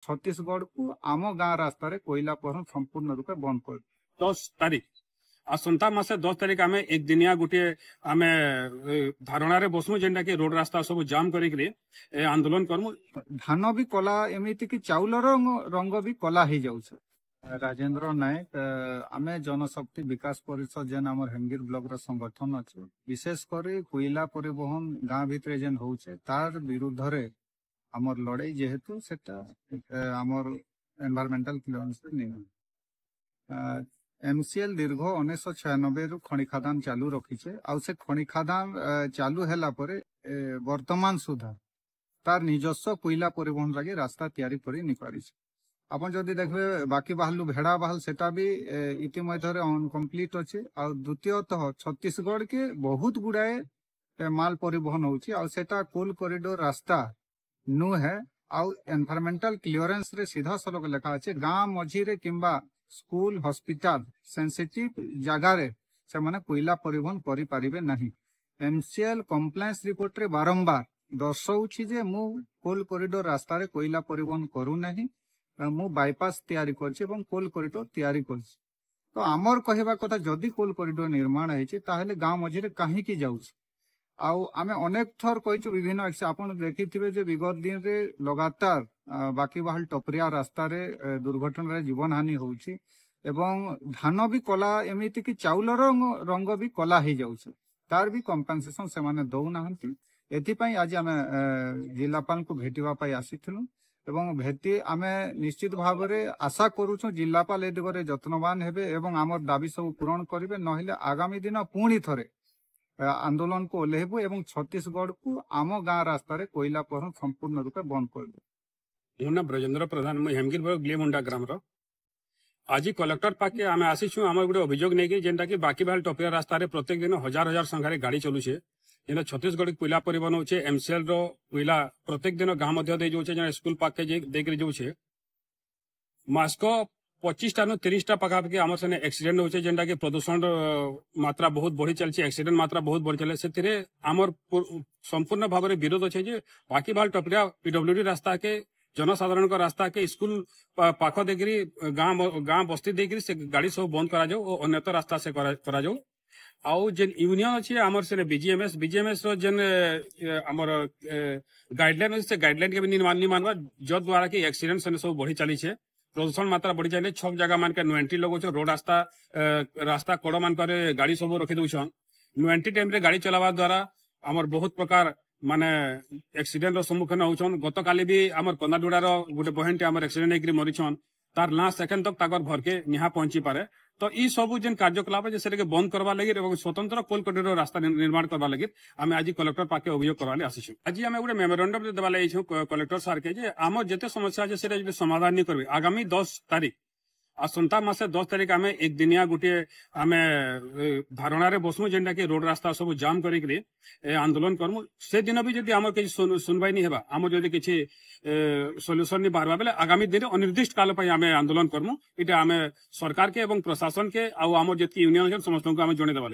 छत्तीसगढ़ को आम गाँ रास्तार कोईला परिवहन संपूर्ण रूपे बंद कर 10 तारीख आसंता मासे 10 तारीख आम एक दिनिया गोटे आम धारणा बसमु जेनटा कि रोड रास्ता सब जाम करी आंदोलन करमु। धान भी कला एमती कि चाउल रंग भी कला हो जाऊे। राजेंद्र नायक आम जनशक्ति विकास परिषद जेन आम हेमगिर ब्लॉक संगठन अच्छे विशेषकर कोईला परिवहन गाँ भितर जेन होचे तार विरुद्ध रे आमर लड़ाई जेहेतु सेटा आमर एनवायरमेंटल क्लियरेंस नहीं एमसीएल दीर्घ 1996 रु खनि खादान चालू रखीचे आउ से खनि खादान चालू हैला परे वर्तमान सुधा तार निजस्व कोईला परिवहन लगे रास्ता तैयारी करी नि पारिछ। आपण जदि देखबे बाकी बाहलु भेड़ा बाहल सेटा भी इतिमध्य अनकम्प्लीट अच्छे। आ द्वितीयतः छत्तीसगढ़ के बहुत गुड़ाए माल परिवहन होची आ सेटा कोल कॉरिडोर रास्ता नु है आउ एनवायरमेंटल क्लियरेंस रे सीधा सलग लेखा अच्छे गाँ मझी रे किंबा स्कूल हॉस्पिटल सेंसिटिव जगह रे से माने कोईला परिवहन करि पारिबे नहीं। एमसीएल कंप्लायंस रिपोर्ट रे बारंबार दर्शाउछि जे मु कोल कॉरिडोर रास्ता रे कोईला परिवहन करू नहीं मु बाईपास तैयारी करछि एवं कोल कॉरिडोर तैयारी करछि। तो आमर कहबा कथा जदि कोल कॉरिडोर निर्माण हेछि ताहेले गाँव मझी रे काहे की जाउछि। आउ आमे अनेक थर कहिछु विभिन्न आपण देखिथिबे जे विगत दिन रे लगातार बाकी बाहल टपरिया रास्ता रे दुर्घटना रे जीवन हानि होउछि एवं धान भी कला एमिति कि चाउल रंग भी कला हो जाउछि तार भी कंपनसेशन से माने दउ नाहंती। एथिपई आज आमे जिलापाल को भेटिबा पई आसीथिलु एवं भेटी आमे निश्चित भाव रे आशा करूछु जिलापाल ए दिगरे यत्नवान हेबे एवं आमर दाबी सब पूरण करिवे नहिले आगामी दिन पुणी थरे आंदोलन को ओल्हेबु एवं छत्तीसगढ़ को आम गाँ रास्तार कोईला परिवहन संपूर्ण रूपे बंद कर। मो ना ब्रजेंद्र प्रधान मुझे हेमगिर ब्लॉक ग्लेमुंडा ग्राम आज कलेक्टर पाके आम आसीचु आम गोटे अभियोग नहीं जेनटा कि बाकी बाहर टपरिया रास्ता प्रत्येक दिन हजार हजार संख्यार गाड़ी चलुचे जेना छत्तीसगढ़ कोईला परिवहन होचे एमसीएल रो कोईला प्रत्येक दिन गाँ मध्य दे जाउचे जेना स्कूल पाके देकर जाउचे मास्को 25 टा 30 टा पाखापाखि आम से एक्सीडेंट होचे जेनटा कि प्रदूषण मात्रा बहुत बढ़ी चलছে एक्सीडेंट मात्रा बहुत बढ़ी चले से आमर संपूर्ण भाव में विरोध अच्छे जे बाकी बाहर टपरिया पीडब्ल्यूडी रास्ता के जनसाधारण का रास्ता के स्कूल पाख देकरी गाँ बस्ती देकरी से गाड़ी सब बंद करा जाओ और अन्यतर रास्ता से करा जाओ। आउ जेन यूनियन अच्छे आमर से बीजीएमएस रो जेन आमर गाइडलाइन से गाइडलाइन के भी नहीं मानवा जद द्वारा कि एक्सीडेंट से सब बढ़ी चली है प्रदूषण मात्रा बढ़ी चले छक जगह मान के नुएंटी लोग रोड रास्ता कड़ मान गाड़ी सब रखी दौन नुएंटी टाइम रे गाड़ी चलावा द्वारा आमर बहुत प्रकार माने एक्सीडेंट रो सम्मुखीन होउछन। गत काली भी आमर कंदाडुडार गोटे बहनटे आमर एक्सीडेंट होकर मरीछन तार लास्ट सेकेंड तक ताकर घर के निहा पहुंची पारे। तो ई सब जेन कार्यकलाप जे बंद करवा लगी और स्वतंत्र कोल कॉरिडोर रास्ता निर्माण करवा लगी आम आज कलेक्टर पाके अभियोग करवा आसीछु। आज आम गोटे मेमोरेंडम देवा लगे कलेक्टर सार के आम जिते समस्या अच्छे समाधान नहीं करबे आगामी 10 तारीख आसंता मासे 10 तारीख आम एक दिनिया गोटे आम धारणा बसमु जेनटा कि रोड रास्ता सब जाम करी आंदोलन करमु। से दिन भी जदि आमर किसी सुनवाई नहीं हेबा आमर जदि किसी सॉल्यूशन नहीं बाहरवा बेले आगामी दिन अनिर्दिष्ट काल पर आम आंदोलन करमु। इटा आम सरकार के एवं प्रशासन के आउ आमर जी यूनियन समस्त को आम जन देवा।